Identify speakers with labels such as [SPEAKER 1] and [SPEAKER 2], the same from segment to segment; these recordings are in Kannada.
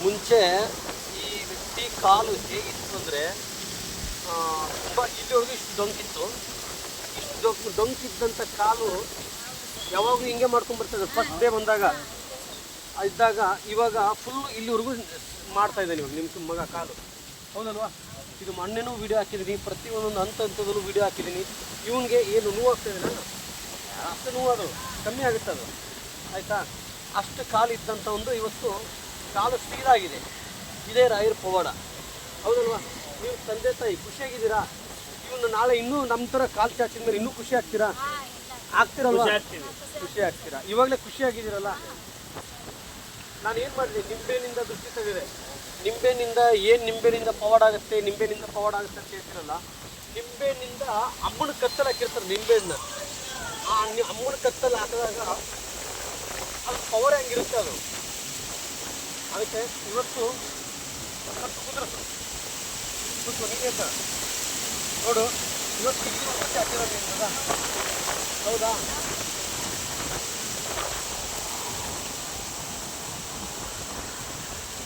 [SPEAKER 1] ಮುಂಚೆ ಈ ವ್ಯಕ್ತಿ ಕಾಲು ಹೇಗಿತ್ತು ಅಂದರೆ ತುಂಬ ಇಲ್ಲಿವರೆಗೂ ಇಷ್ಟು ಡೊಂಕಿತ್ತು. ಇಷ್ಟು ಡೊಂಕಿದ್ದಂಥ ಕಾಲು ಯಾವಾಗಲೂ ಹಿಂಗೆ ಮಾಡ್ಕೊಂಡ್ಬರ್ತದೆ. ಫಸ್ಟ್ ಡೇ ಬಂದಾಗ ಇದ್ದಾಗ ಇವಾಗ ಫುಲ್ ಇಲ್ಲಿವರೆಗೂ ಮಾಡ್ತಾಯಿದ್ದಾನೆ ಇವಾಗ ನಿಮ್ಮ ಮಗ ಕಾಲು, ಹೌದಲ್ವಾ? ಇದು ಮೊನ್ನೆನೂ ವೀಡಿಯೋ ಹಾಕಿದ್ದೀನಿ, ಪ್ರತಿಯೊಂದೊಂದು ಹಂತದಲ್ಲೂ ವೀಡಿಯೋ ಹಾಕಿದ್ದೀನಿ. ಇವನಿಗೆ ಏನು ನೋವಾಗ್ತಾಯಿದೆ, ನಾನು ಅಷ್ಟು ನೋವು ಕಮ್ಮಿ ಆಗುತ್ತೆ ಅದು, ಆಯಿತಾ? ಅಷ್ಟು ಕಾಲು ಇದ್ದಂಥ ಒಂದು ಇವತ್ತು ಕಾಲು ಸ್ಪೀಡಾಗಿದೆ. ಇದೇ ರಾಯರ ಪವಾಡ, ಹೌದಲ್ವಾ? ನೀವು ತಂದೆ ತಾಯಿ ಖುಷಿಯಾಗಿದ್ದೀರಾ? ಇವನು ನಾಳೆ ಇನ್ನೂ ನಮ್ಮ ಥರ ಕಾಲು ಚಾಚಿದ ಮೇಲೆ ಇನ್ನೂ ಖುಷಿ ಆಗ್ತೀರಾ? ಆಗ್ತಿರಲ್ವ? ಖುಷಿ ಆಗ್ತೀರಾ? ಇವಾಗಲೇ ಖುಷಿಯಾಗಿದ್ದೀರಲ್ಲ. ನಾನು ಏನು ಮಾಡಿದೆ, ನಿಂಬೆನಿಂದ ದೃಷ್ಟಿ ತೆಗೆದೆ. ನಿಂಬೆನಿಂದ ನಿಂಬೆನಿಂದ ಪವಾಡ ಆಗುತ್ತೆ, ನಿಂಬೆನಿಂದ ಪವಾಡ ಆಗುತ್ತೆ ಅಂತ ಹೇಳ್ತಿರಲ್ಲ. ನಿಂಬೆನಿಂದ ಅಮ್ಮನ ಕತ್ತಲು ಹಾಕಿರ್ತಾರೆ. ನಿಂಬೆಹಣ್ಣು ಆ ಅಮ್ಮನ ಕತ್ತಲು ಹಾಕಿದಾಗ ಅದು ಪವರ್ ಹೆಂಗಿರುತ್ತೆ ಅದು. ಅದಕ್ಕೆ ಇವತ್ತು ಕುದುರಿಸು ನೀನೇ ನೋಡು. ಇವತ್ತು ಮತ್ತೆ ಹಾಕಿರೋದು ಹೌದಾ?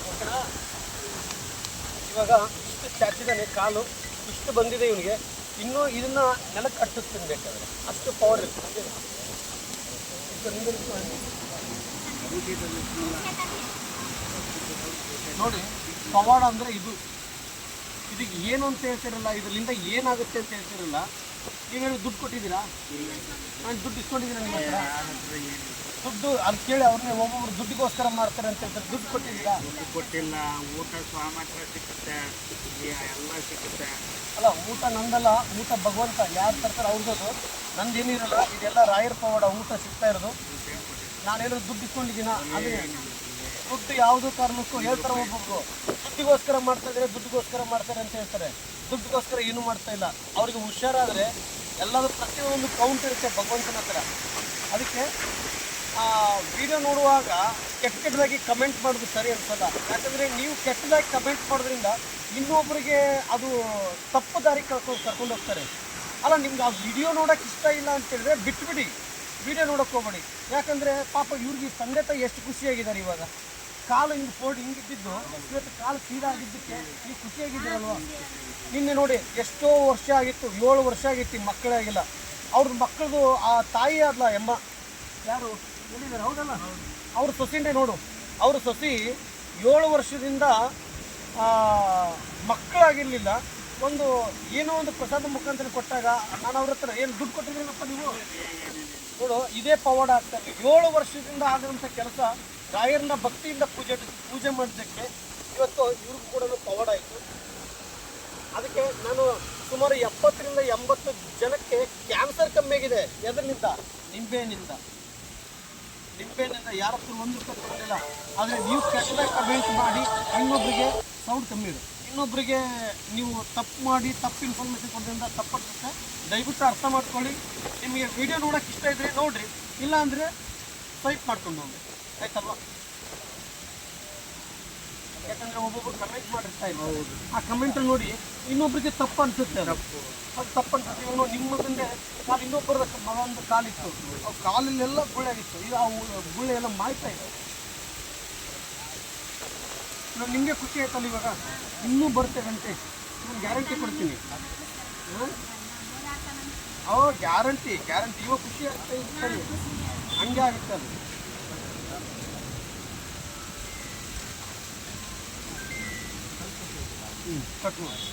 [SPEAKER 1] ಓಕೆನಾ? ಇವಾಗ ಇಷ್ಟು ಚಾಚಿದಾನೆ ಕಾಲು, ಇಷ್ಟು ಬಂದಿದೆ ಇವನಿಗೆ. ಇನ್ನೂ ಇದನ್ನ ನೆಲಕ್ಕೆ ಕಟ್ಟಿಸ್ತೀನಿ ಬೇಕಾದ್ರೆ, ಅಷ್ಟು ಪವರ್ ಇರುತ್ತೆ. ನೋಡಿ, ಪವಾಡ ಅಂದರೆ ಇದಕ್ಕೆ ಏನು ಅಂತ ಹೇಳ್ತಿರಲ್ಲ, ಇದರಿಂದ ಏನಾಗುತ್ತೆ ಅಂತ ಹೇಳ್ತಿರಲ್ಲ. ನೀವೇನು ದುಡ್ಡು ಕೊಟ್ಟಿದ್ದೀರಾ? ನಾನು ದುಡ್ಡು ಇಸ್ಕೊಂಡಿದ್ದೀರಾ ನಿಮ್ಮ ಹತ್ರ? ದುಡ್ಡು ಅಲ್ಲಿ ಕೇಳಿ ಅವ್ರನ್ನೇ, ಒಬ್ಬೊಬ್ರು ದುಡ್ಡಿಗೋಸ್ಕರ ಮಾಡ್ತಾರೆ ಅಂತ ಹೇಳ್ತಾರೆ. ದುಡ್ಡು ಕೊಟ್ಟಿದ್ದೀರಾ?
[SPEAKER 2] ದುಡ್ಡು ಕೊಟ್ಟಿಲ್ಲ. ಊಟ ಸ್ವಾಮತ್ರ ಸಿಗುತ್ತೆ, ಎಲ್ಲ ಸಿಗುತ್ತೆ.
[SPEAKER 1] ಅಲ್ಲ, ಊಟ ನಂದಲ್ಲ, ಊಟ ಭಗವಂತ ಯಾರು ತರ್ತಾರೆ ಅವ್ರದ್ದು. ನಂದೇನಿರಲ್ಲ, ಇದೆಲ್ಲ ರಾಯರ ಪವಾಡ. ಊಟ ಸಿಗ್ತಾ ಇರೋದು. ನಾನೇನೋ ದುಡ್ಡು ಇಸ್ಕೊಂಡಿದ್ದೀನ? ಅದೇ ದುಡ್ಡು ಯಾವುದೋ ಕಾರಣಕ್ಕೂ ಹೇಳ್ತಾರೆ. ಒಬ್ಬೊಬ್ರು ದುಡ್ಡಿಗೋಸ್ಕರ ಮಾಡ್ತಾ ಇದ್ದಾರೆ, ದುಡ್ಡಿಗೋಸ್ಕರ ಮಾಡ್ತಾರೆ ಅಂತ ಹೇಳ್ತಾರೆ. ದುಡ್ಡಿಗೋಸ್ಕರ ಏನೂ ಮಾಡ್ತಾ ಇಲ್ಲ. ಅವ್ರಿಗೆ ಹುಷಾರಾದರೆ ಎಲ್ಲದೂ ಪ್ರತಿಯೊಂದು ಕೌಂಟ್ ಇರುತ್ತೆ ಭಗವಂತನ ಹತ್ರ. ಅದಕ್ಕೆ ವಿಡಿಯೋ ನೋಡುವಾಗ ಕೆಟ್ಟದಾಗಿ ಕಮೆಂಟ್ ಮಾಡೋದು ಸರಿ ಅನ್ಸಲ್ಲ. ಯಾಕಂದರೆ ನೀವು ಕೆಟ್ಟದಾಗಿ ಕಮೆಂಟ್ ಮಾಡೋದ್ರಿಂದ ಇನ್ನೊಬ್ಬರಿಗೆ ಅದು ತಪ್ಪು ದಾರಿ ಕರ್ಕೊಂಡು ಹೋಗ್ತಾರೆ. ಅಲ್ಲ, ನಿಮ್ಗೆ ಆ ವಿಡಿಯೋ ನೋಡೋಕೆ ಇಷ್ಟ ಇಲ್ಲ ಅಂತೇಳಿದ್ರೆ ಬಿಟ್ಬಿಡಿ, ವಿಡಿಯೋ ನೋಡೋಕೆ ಹೋಗ್ಬೇಡಿ. ಯಾಕಂದರೆ ಪಾಪ ಇವ್ರಿಗೆ ತಂದೆ ತಾಯಿ ಎಷ್ಟು ಖುಷಿಯಾಗಿದ್ದಾರೆ. ಇವಾಗ ಕಾಲು ಹಿಂಗೆ ಹಿಂಗಿದ್ದು ಇವತ್ತು ಕಾಲು ಸೀದಾಗಿದ್ದಕ್ಕೆ ನೀವು ಖುಷಿಯಾಗಿದ್ದೀರಲ್ವ? ನಿನ್ನೆ ನೋಡಿ, ಎಷ್ಟೋ ವರ್ಷ ಆಗಿತ್ತು, 7 ವರ್ಷ ಆಗಿತ್ತು, ಮಕ್ಕಳೇ ಆಗಿಲ್ಲ. ಅವ್ರ ಮಕ್ಕಳದು ಆ ತಾಯಿ ಆದ್ಲ ಎಮ್ಮ ಯಾರು ಹೇಳಿದ್ದಾರೆ, ಹೌದಲ್ಲ? ಅವ್ರ ಸೊಸೆಂಡೆ ನೋಡು. ಅವ್ರ ಸೊಸೆ 7 ವರ್ಷದಿಂದ ಮಕ್ಕಳಾಗಿರಲಿಲ್ಲ. ಏನೋ ಒಂದು ಪ್ರಸಾದ ಮುಖಾಂತರ ಕೊಟ್ಟಾಗ ನಾನು ಅವ್ರ ಹತ್ರ, ಏನು ದುಡ್ಡು ಕೊಟ್ಟಿದ್ದೀರಪ್ಪ ನೀವು? ನೋಡು, ಇದೇ ಪವಾಡ ಆಗ್ತದೆ. 7 ವರ್ಷದಿಂದ ಆದಂಥ ಕೆಲಸ ರಾಯರನ್ನ ಭಕ್ತಿಯಿಂದ ಪೂಜೆ ಮಾಡೋದಕ್ಕೆ ಇವತ್ತು ಇವ್ರಿಗೂ ಕೂಡ ಪವಾಡ ಆಯಿತು. ಅದಕ್ಕೆ ನಾನು ಸುಮಾರು 70ರಿಂದ 80 ಜನಕ್ಕೆ ಕ್ಯಾನ್ಸರ್ ಕಮ್ಮಿ ಆಗಿದೆ. ಎದರಿಂದ? ನಿಂಬೆಹಣ್ಣಿಂದ. ಯಾರ ಹತ್ರ 1 ರೂಪಾಯಿ ಕೊಡಲಿಲ್ಲ. ಆದರೆ ನೀವು ಕೆಟ್ಟದಾಗಿ ಕಮೆಂಟ್ ಮಾಡಿ ಇನ್ನೊಬ್ಬರಿಗೆ ಸೌಂಡ್ ಕಮ್ಮಿ ಇಡು. ಇನ್ನೊಬ್ಬರಿಗೆ ನೀವು ತಪ್ಪು ಮಾಡಿ ತಪ್ಪು ಇನ್ಫಾರ್ಮೇಷನ್ ಕೊಡೋದ್ರಿಂದ ತಪ್ಪಾಗುತ್ತೆ. ದಯವಿಟ್ಟು ಅರ್ಥ ಮಾಡ್ಕೊಳ್ಳಿ. ನಿಮಗೆ ವಿಡಿಯೋ ನೋಡೋಕೆ ಇಷ್ಟ ಇದ್ದರೆ ನೋಡಿರಿ, ಇಲ್ಲ ಅಂದರೆ ಸ್ವೈಪ್ ಮಾಡ್ಕೊಂಡು ಹೋಗಿ, ಆಯ್ತಲ್ವಾ? ಯಾಕಂದರೆ ಒಬ್ಬೊಬ್ರು ಕಮೆಂಟ್ ಮಾಡಿರ್ತಾ ಇಲ್ಲ. ಆ ಕಮೆಂಟಲ್ಲಿ ನೋಡಿ ಇನ್ನೊಬ್ಬರಿಗೆ ತಪ್ಪು ಅನಿಸುತ್ತೆ. ಅದು ತಪ್ಪು ಅನ್ಸುತ್ತೆ. ಇವನು ನಿಮ್ಮ ಮಗಂದೆ ಕಾಲು ಇನ್ನೊಬ್ಬರ ಮಗಂದು ಕಾಲಿತ್ತು, ಆ ಕಾಲಲ್ಲೆಲ್ಲ ಗುಳ್ಳೆ ಆಗಿತ್ತು. ಈಗ ಆ ಗುಳ್ಳೆ ಎಲ್ಲ ಮಾಯ್ತಾ ಇದೆ. ನಾನು ನಿಮಗೆ ಖುಷಿ ಆಯ್ತಲ್ಲ? ಇವಾಗ ಇನ್ನೂ ಬರ್ತೇವಂತೆ, ನಾನು ಗ್ಯಾರಂಟಿ ಕೊಡ್ತೀನಿ. ಗ್ಯಾರಂಟಿ ಇವಾಗ ಖುಷಿ ಆಗ್ತಾ ಇರ್ತಾರೆ, ಹಂಗೆ ಆಗುತ್ತೆ ಅದು. ಕಟ್ ಮಾಡಿ.